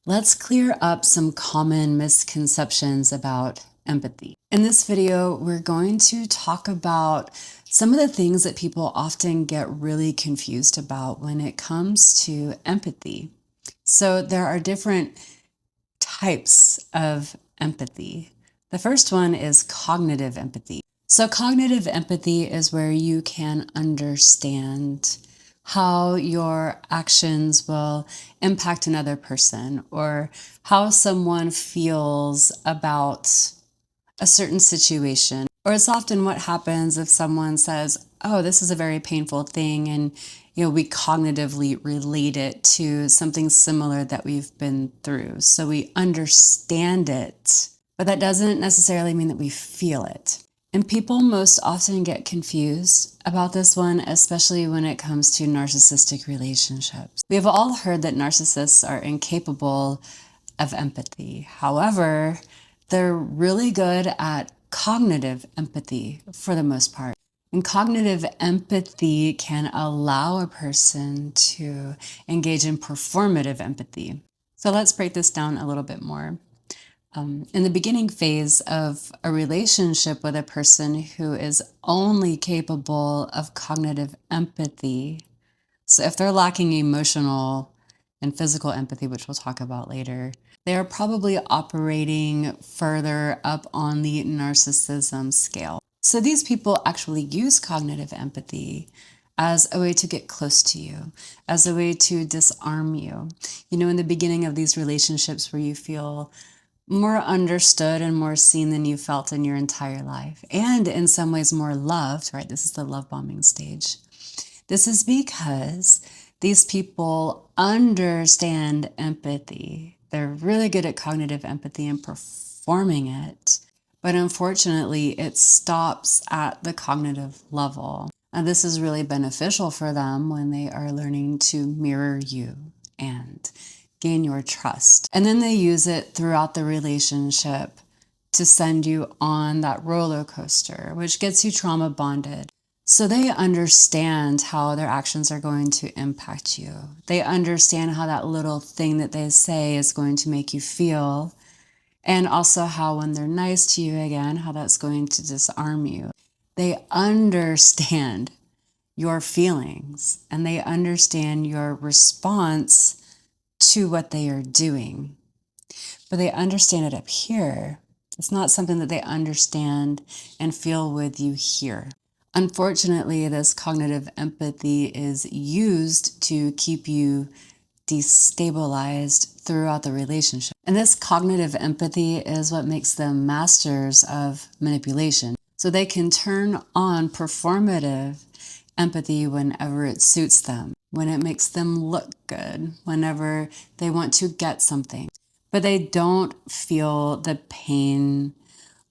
Let's clear up some common misconceptions about empathy. In this video, we're going to talk about some of the things that people often get really confused about when it comes to empathy. So there are different types of empathy. The first one is cognitive empathy. So cognitive empathy is where you can understand how your actions will impact another person or how someone feels about a certain situation. Or it's often what happens if someone says, oh, this is a very painful thing, and we cognitively relate it to something similar that we've been through. So we understand it, but that doesn't necessarily mean that we feel it. And people most often get confused about this one, especially when it comes to narcissistic relationships. We have all heard that narcissists are incapable of empathy. However, they're really good at cognitive empathy for the most part. And cognitive empathy can allow a person to engage in performative empathy. So let's break this down a little bit more. In the beginning phase of a relationship with a person who is only capable of cognitive empathy, so if they're lacking emotional and physical empathy, which we'll talk about later, they are probably operating further up on the narcissism scale. So these people actually use cognitive empathy as a way to get close to you, as a way to disarm you. In the beginning of these relationships where you feel more understood and more seen than you felt in your entire life, and in some ways more loved, right? This is the love bombing stage. This is because these people understand empathy. They're really good at cognitive empathy and performing it. But unfortunately, it stops at the cognitive level. And this is really beneficial for them when they are learning to mirror you and gain your trust. And then they use it throughout the relationship to send you on that roller coaster, which gets you trauma bonded. So they understand how their actions are going to impact you. They understand how that little thing that they say is going to make you feel. And also how when they're nice to you again, how that's going to disarm you. They understand your feelings and they understand your response to what they are doing. But they understand it up here. It's not something that they understand and feel with you here. Unfortunately, this cognitive empathy is used to keep you destabilized throughout the relationship. And this cognitive empathy is what makes them masters of manipulation. So they can turn on performative empathy whenever it suits them, when it makes them look good, whenever they want to get something. But they don't feel the pain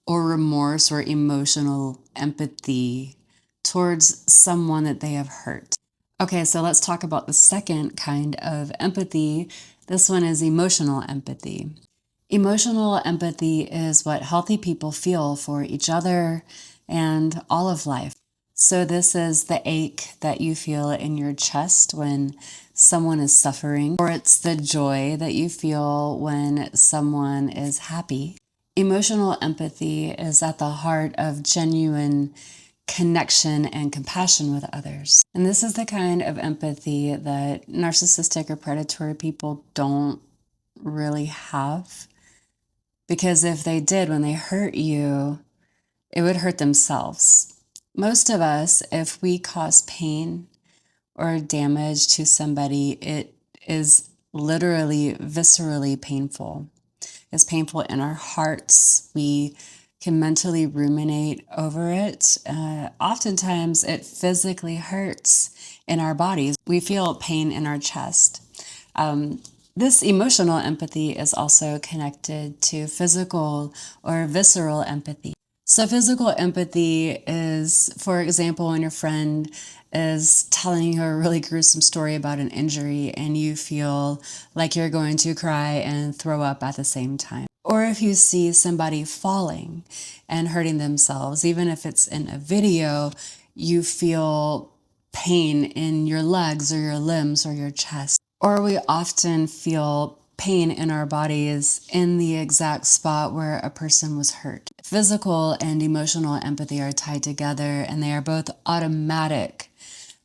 or remorse or emotional empathy towards someone that they have hurt. Okay, so let's talk about the second kind of empathy. This one is emotional empathy. Emotional empathy is what healthy people feel for each other and all of life. So this is the ache that you feel in your chest when someone is suffering, or it's the joy that you feel when someone is happy. Emotional empathy is at the heart of genuine connection and compassion with others. And this is the kind of empathy that narcissistic or predatory people don't really have. Because if they did, when they hurt you, it would hurt themselves. Most of us, if we cause pain or damage to somebody, it is literally viscerally painful. It's painful in our hearts. We can mentally ruminate over it. Oftentimes, it physically hurts in our bodies. We feel pain in our chest. This emotional empathy is also connected to physical or visceral empathy. So physical empathy is, for example, when your friend is telling you a really gruesome story about an injury and you feel like you're going to cry and throw up at the same time. Or if you see somebody falling and hurting themselves, even if it's in a video, you feel pain in your legs or your limbs or your chest. Or we often feel pain in our bodies in the exact spot where a person was hurt. Physical and emotional empathy are tied together, and they are both automatic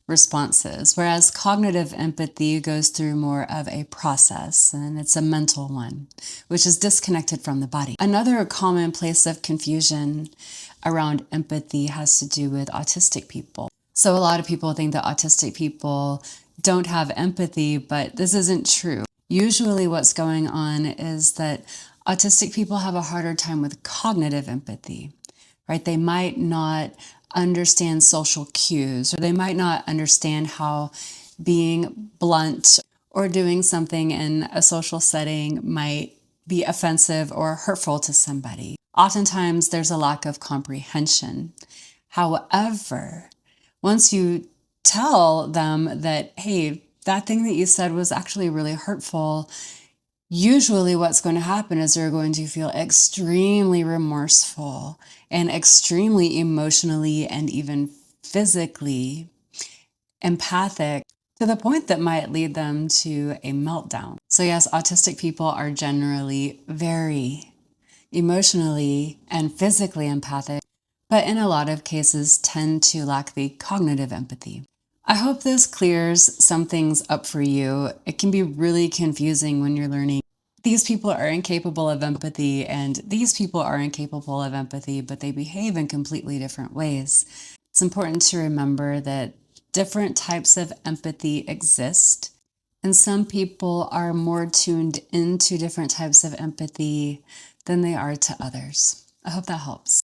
responses, whereas cognitive empathy goes through more of a process, and it's a mental one, which is disconnected from the body. Another common place of confusion around empathy has to do with autistic people. So a lot of people think that autistic people don't have empathy, but this isn't true. Usually what's going on is that autistic people have a harder time with cognitive empathy, right? They might not understand social cues, or they might not understand how being blunt or doing something in a social setting might be offensive or hurtful to somebody. Oftentimes, there's a lack of comprehension. However, once you tell them that, hey, that thing that you said was actually really hurtful, usually what's going to happen is they're going to feel extremely remorseful and extremely emotionally and even physically empathic, to the point that might lead them to a meltdown. So yes, autistic people are generally very emotionally and physically empathic, but in a lot of cases tend to lack the cognitive empathy. I hope this clears some things up for you. It can be really confusing when you're learning these people are incapable of empathy and these people are incapable of empathy, but they behave in completely different ways. It's important to remember that different types of empathy exist, and some people are more tuned into different types of empathy than they are to others. I hope that helps.